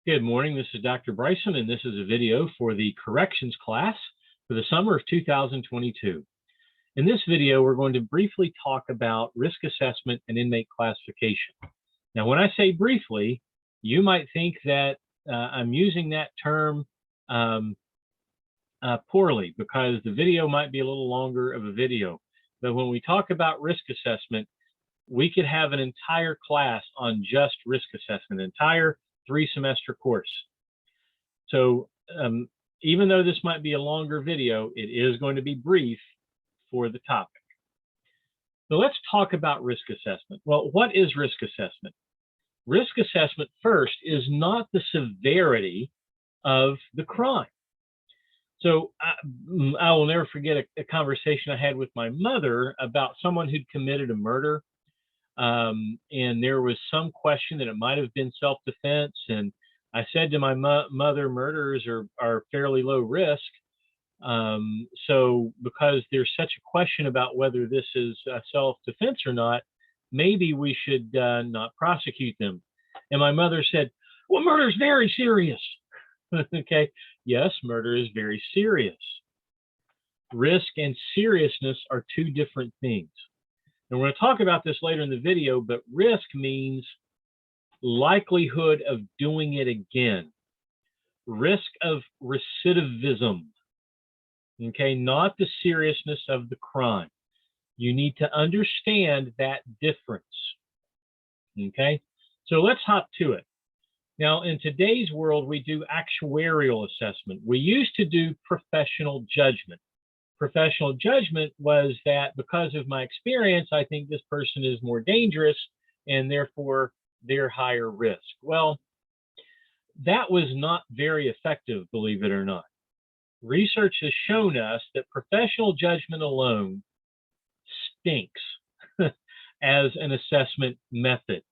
Good morning. This is Dr. Bryson, and this is a video for the corrections class for the summer of 2022. In this video, we're going to briefly talk about risk assessment and inmate classification. Now, when I say briefly, you might think that I'm using that term poorly because the video might be a little longer of a video. But when we talk about risk assessment, we could have an entire class on just risk assessment, an entire 3-semester course. So even though this might be a longer video, it is going to be brief for the topic. So let's talk about risk assessment. Well, what is risk assessment? Risk assessment first is not the severity of the crime. So I will never forget a conversation I had with my mother about someone who'd committed a murder. And there was some question that it might have been self-defense. And I said to my mother, murderers are fairly low risk. So because there's such a question about whether this is self-defense or not, maybe we should not prosecute them. And my mother said, well, murder is very serious. Okay. Yes, murder is very serious. Risk and seriousness are two different things. And we're going to talk about this later in the video, but risk means likelihood of doing it again. Risk of recidivism, okay, not the seriousness of the crime. You need to understand that difference, okay? So let's hop to it. Now, in today's world, we do actuarial assessment. We used to do professional judgment. Professional judgment was that because of my experience, I think this person is more dangerous and therefore they're higher risk. Well, that was not very effective, believe it or not. Research has shown us that professional judgment alone stinks as an assessment method.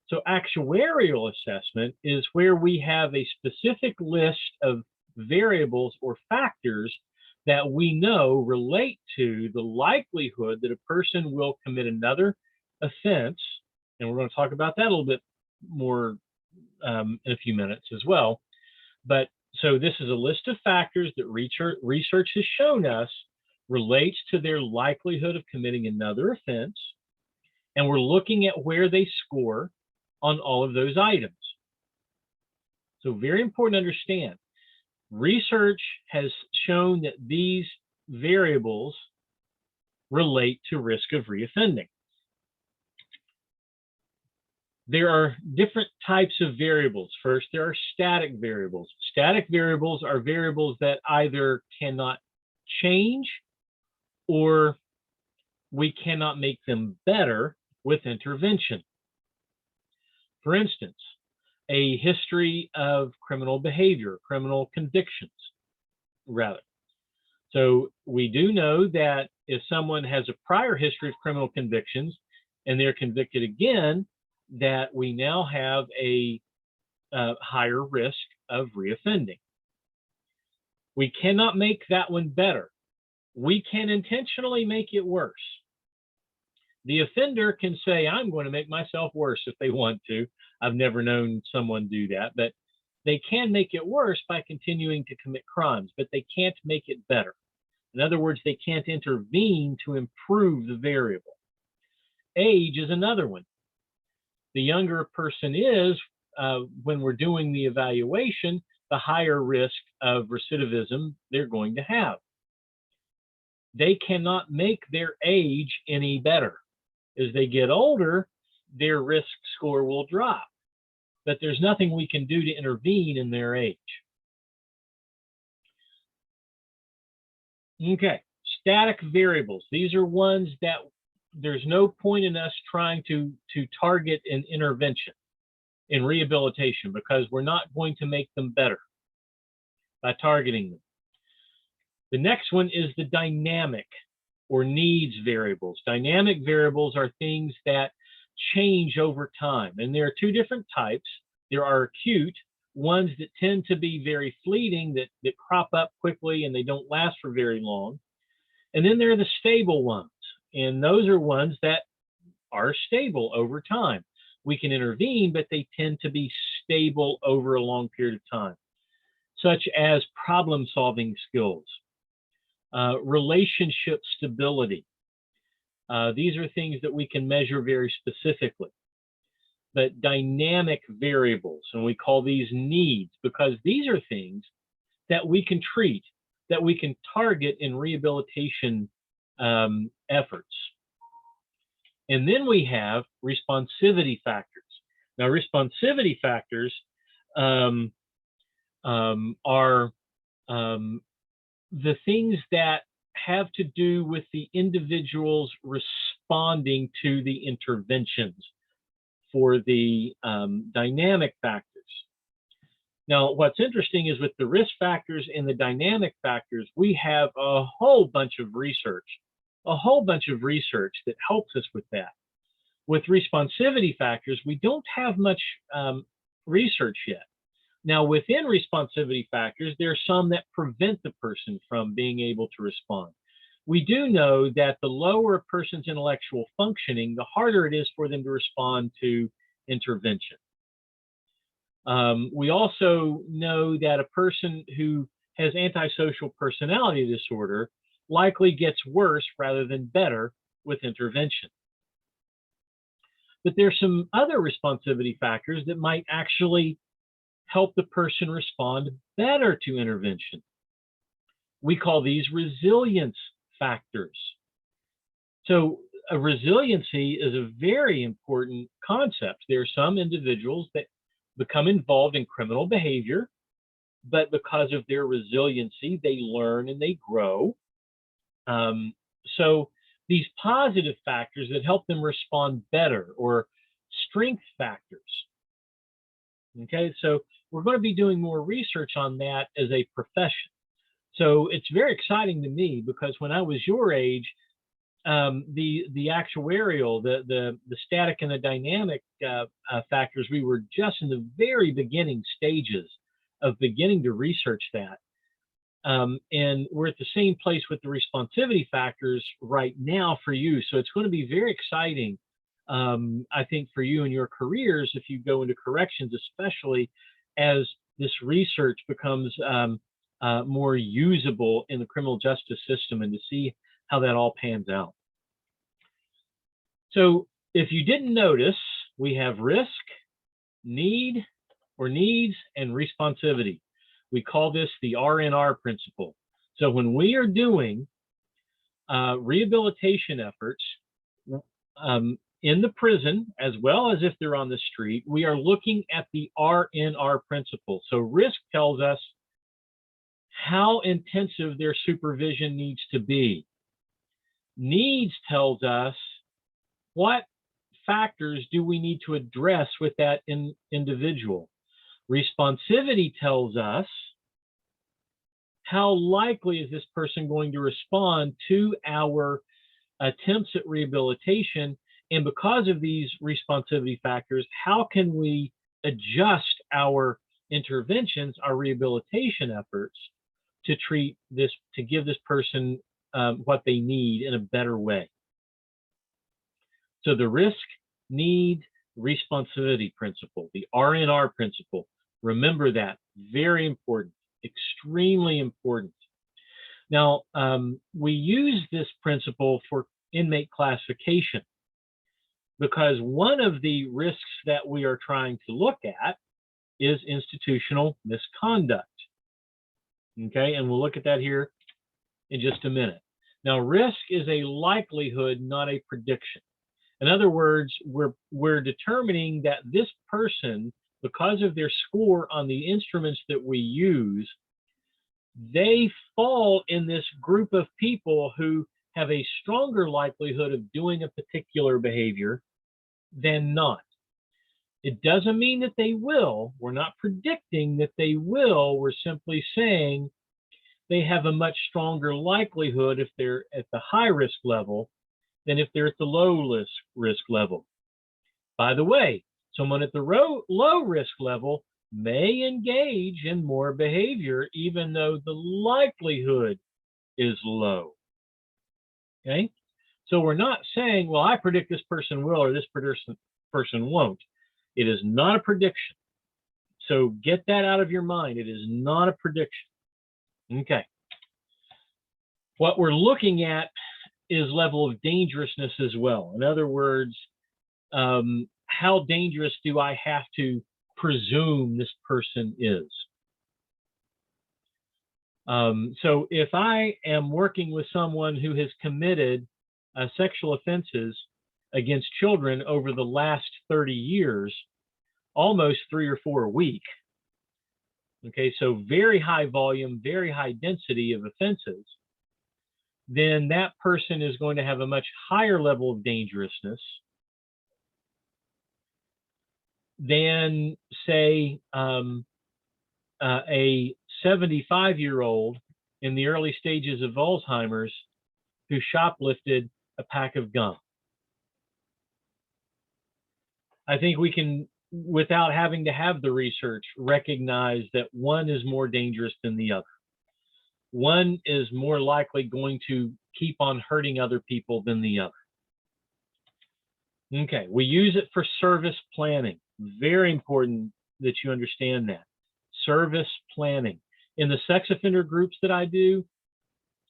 So actuarial assessment is where we have a specific list of variables or factors that we know relate to the likelihood that a person will commit another offense. And we're going to talk about that a little bit more in a few minutes as well. But so this is a list of factors that research has shown us relates to their likelihood of committing another offense. And we're looking at where they score on all of those items. So very important to understand. Research has shown that these variables relate to risk of reoffending. There are different types of variables. First, there are static variables. Static variables are variables that either cannot change or we cannot make them better with intervention. For instance, a history of criminal behavior, criminal convictions, rather. So we do know that if someone has a prior history of criminal convictions and they're convicted again, that we now have a higher risk of reoffending. We cannot make that one better. We can intentionally make it worse. The offender can say, I'm going to make myself worse if they want to. I've never known someone do that, but they can make it worse by continuing to commit crimes, but they can't make it better. In other words, they can't intervene to improve the variable. Age is another one. The younger a person is, when we're doing the evaluation, the higher risk of recidivism they're going to have. They cannot make their age any better. As they get older, their risk score will drop, but there's nothing we can do to intervene in their age. Okay, static variables. These are ones that there's no point in us trying to target an intervention in rehabilitation because we're not going to make them better by targeting them. The next one is the dynamic or needs variables. Dynamic variables are things that change over time. And there are two different types. There are acute, ones that tend to be very fleeting, that crop up quickly and they don't last for very long. And then there are the stable ones. And those are ones that are stable over time. We can intervene, but they tend to be stable over a long period of time, such as problem-solving skills, relationship stability. These are things that we can measure very specifically. But dynamic variables, and we call these needs, because these are things that we can treat, that we can target in rehabilitation efforts. And then we have responsivity factors. Now, responsivity factors are the things that have to do with the individuals responding to the interventions for the dynamic factors. Now, what's interesting is with the risk factors and the dynamic factors, we have a whole bunch of research that helps us with that. With responsivity factors, we don't have much research yet. Now, within responsivity factors, there are some that prevent the person from being able to respond. We do know that the lower a person's intellectual functioning, the harder it is for them to respond to intervention. We also know that a person who has antisocial personality disorder likely gets worse rather than better with intervention. But there's some other responsivity factors that might actually help the person respond better to intervention. We call these resilience factors. So a resiliency is a very important concept. There are some individuals that become involved in criminal behavior, but because of their resiliency, they learn and they grow. So these positive factors that help them respond better, or strength factors. Okay, so we're going to be doing more research on that as a profession. So it's very exciting to me, because when I was your age, the actuarial, the static and the dynamic factors, we were just in the very beginning stages of beginning to research that. And we're at the same place with the responsivity factors right now for you. So it's going to be very exciting, I think, for you and your careers, if you go into corrections, especially as this research becomes more usable in the criminal justice system, and to see how that all pans out. So if you didn't notice, we have risk, need or needs, and responsivity. We call this the R&R principle. So when we are doing rehabilitation efforts in the prison, as well as if they're on the street, we are looking at the R&R principle. So risk tells us how intensive their supervision needs to be. Needs tells us what factors do we need to address with that individual. Responsivity tells us how likely is this person going to respond to our attempts at rehabilitation, and because of these responsivity factors, how can we adjust our interventions, our rehabilitation efforts, to treat this, to give this person what they need in a better way. So the risk, need, responsivity principle, the R&R principle. Remember that, very important, extremely important. Now, we use this principle for inmate classification, because one of the risks that we are trying to look at is institutional misconduct. Okay, and we'll look at that here in just a minute. Now, risk is a likelihood, not a prediction. In other words, we're determining that this person, because of their score on the instruments that we use, they fall in this group of people who have a stronger likelihood of doing a particular behavior than not. It doesn't mean that they will. We're not predicting that they will. We're simply saying they have a much stronger likelihood if they're at the high risk level than if they're at the low risk level. By the way, someone at the low risk level may engage in more behavior, even though the likelihood is low. Okay? So we're not saying, well, I predict this person will or this person won't. It is not a prediction. So get that out of your mind. It is not a prediction. Okay. What we're looking at is level of dangerousness as well. In other words, how dangerous do I have to presume this person is? So if I am working with someone who has committed sexual offenses against children over the last 30 years, almost 3 or 4 a week, okay, so very high volume, very high density of offenses, then that person is going to have a much higher level of dangerousness than, say, a 75-year-old in the early stages of Alzheimer's who shoplifted a pack of gum. I think we can, without having to have the research, recognize that one is more dangerous than the other. One is more likely going to keep on hurting other people than the other. Okay, we use it for service planning. Very important that you understand that. Service planning. In the sex offender groups that I do,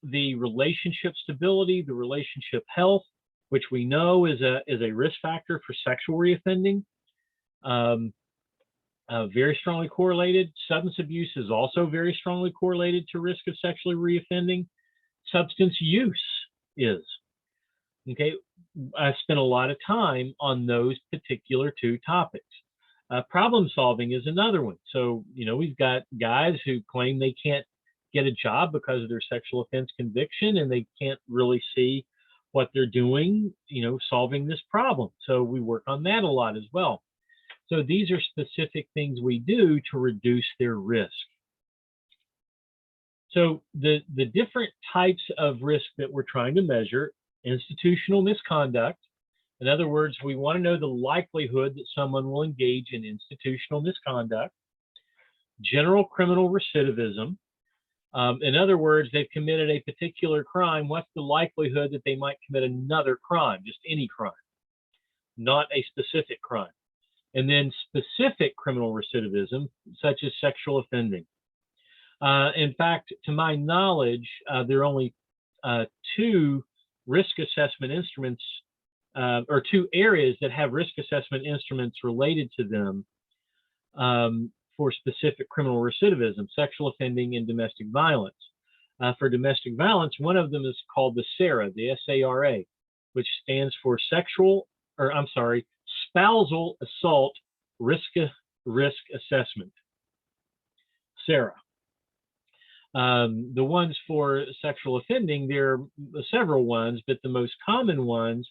the relationship stability, the relationship health, which we know is a risk factor for sexual reoffending, very strongly correlated. Substance abuse is also very strongly correlated to risk of sexually reoffending. Substance use is. Okay, I spent a lot of time on those particular 2 topics. Problem solving is another one. So, we've got guys who claim they can't get a job because of their sexual offense conviction, and they can't really see what they're doing, solving this problem. So we work on that a lot as well. So these are specific things we do to reduce their risk. So the different types of risk that we're trying to measure: institutional misconduct. In other words, we want to know the likelihood that someone will engage in institutional misconduct. General criminal recidivism. In other words, they've committed a particular crime. What's the likelihood that they might commit another crime? Just any crime, not a specific crime. And then specific criminal recidivism, such as sexual offending. In fact, to my knowledge, there are only 2 risk assessment instruments, or 2 areas that have risk assessment instruments related to them for specific criminal recidivism: sexual offending and domestic violence. For domestic violence, one of them is called the SARA, the S-A-R-A, which stands for Spousal Assault Risk Assessment, SARA. The ones for sexual offending, there are several ones, but the most common ones,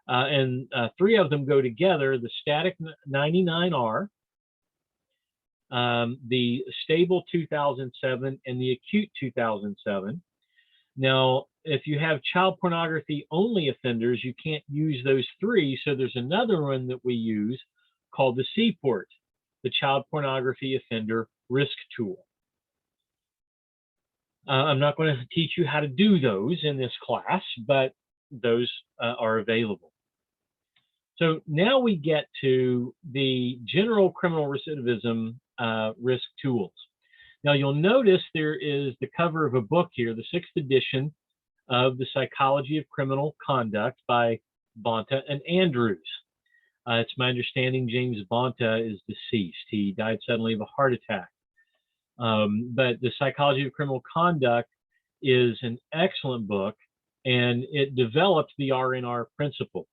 and 3 of them go together: the static 99R, the stable 2007, and the acute 2007. Now, if you have child pornography only offenders, you can't use those 3. So there's another one that we use called the CPORT, the Child Pornography Offender Risk Tool. I'm not going to teach you how to do those in this class, but those are available. So now we get to the general criminal recidivism risk tools. Now you'll notice there is the cover of a book here, the 6th edition of The Psychology of Criminal Conduct by Bonta and Andrews. It's my understanding James Bonta is deceased. He died suddenly of a heart attack. But The Psychology of Criminal Conduct is an excellent book, and it developed the R&R principle.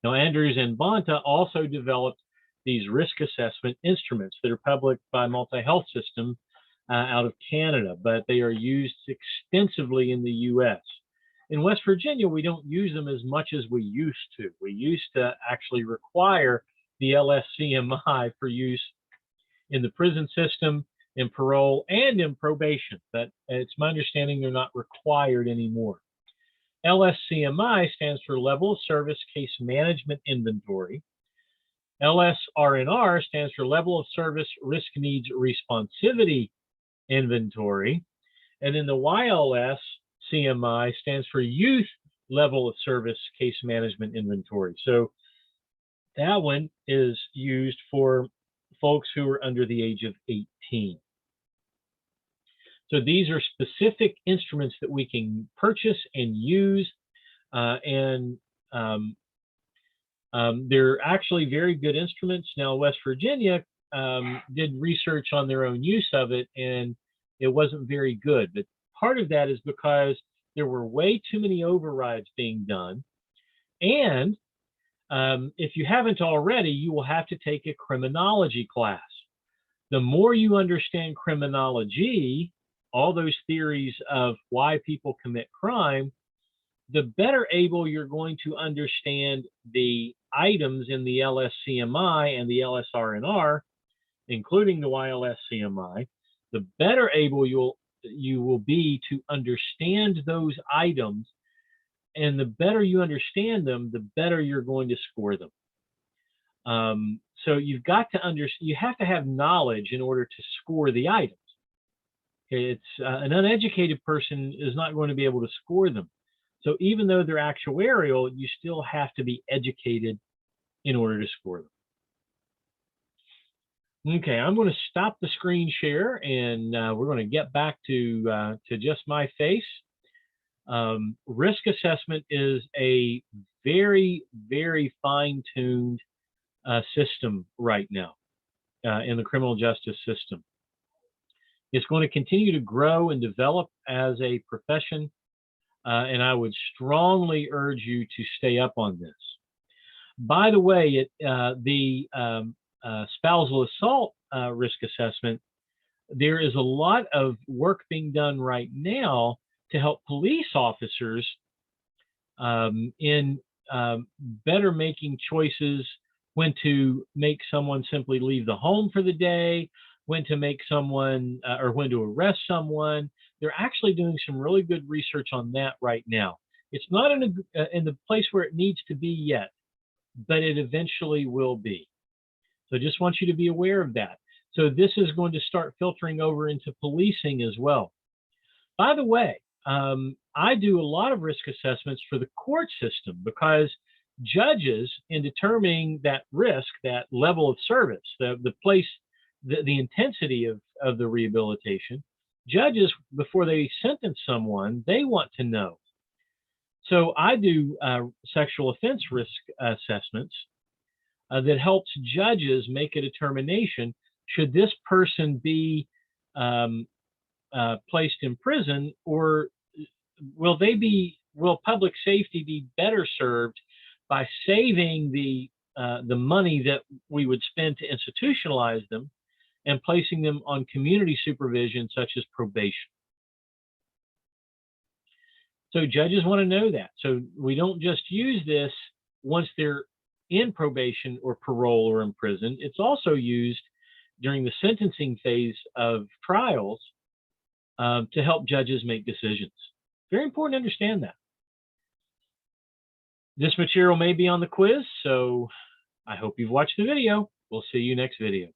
Now, Andrews and Bonta also developed these risk assessment instruments that are published by Multi-Health System out of Canada, but they are used extensively in the U.S. In West Virginia, we don't use them as much as we used to. We used to actually require the LSCMI for use in the prison system, in parole, and in probation, but it's my understanding they're not required anymore. LSCMI stands for Level of Service Case Management Inventory. LSRNR stands for Level of Service Risk Needs Responsivity Inventory. And then the YLS-CMI stands for Youth Level of Service Case Management Inventory. So that one is used for folks who are under the age of 18. So these are specific instruments that we can purchase and use, and they're actually very good instruments. Now, West Virginia did research on their own use of it, and it wasn't very good. But part of that is because there were way too many overrides being done. And if you haven't already, you will have to take a criminology class. The more you understand criminology, all those theories of why people commit crime, the better able you're going to understand the items in the LSCMI and the LSRNR, including the YLSCMI, the better able you will be to understand those items. And the better you understand them, the better you're going to score them. So you've got to you have to have knowledge in order to score the items. It's an uneducated person is not going to be able to score them. So even though they're actuarial, you still have to be educated in order to score them. Okay, I'm going to stop the screen share, and we're going to get back to just my face. Risk assessment is a very, very fine-tuned system right now in the criminal justice system. It's going to continue to grow and develop as a profession, and I would strongly urge you to stay up on this. By the way, the spousal assault risk assessment, there is a lot of work being done right now to help police officers in better making choices when to make someone simply leave the home for the day, when to make someone or when to arrest someone. They're actually doing some really good research on that right now. It's not in the place where it needs to be yet, but it eventually will be. So just want you to be aware of that. So this is going to start filtering over into policing as well. By the way, I do a lot of risk assessments for the court system because judges, in determining that risk, that level of service, the place, the intensity of the rehabilitation, judges, before they sentence someone, they want to know. So I do sexual offense risk assessments that helps judges make a determination, should this person be placed in prison, or will public safety be better served by saving the money that we would spend to institutionalize them and placing them on community supervision such as probation. So judges want to know that. So we don't just use this once they're in probation or parole or in prison. It's also used during the sentencing phase of trials to help judges make decisions. Very important to understand that. This material may be on the quiz, so I hope you've watched the video. We'll see you next video.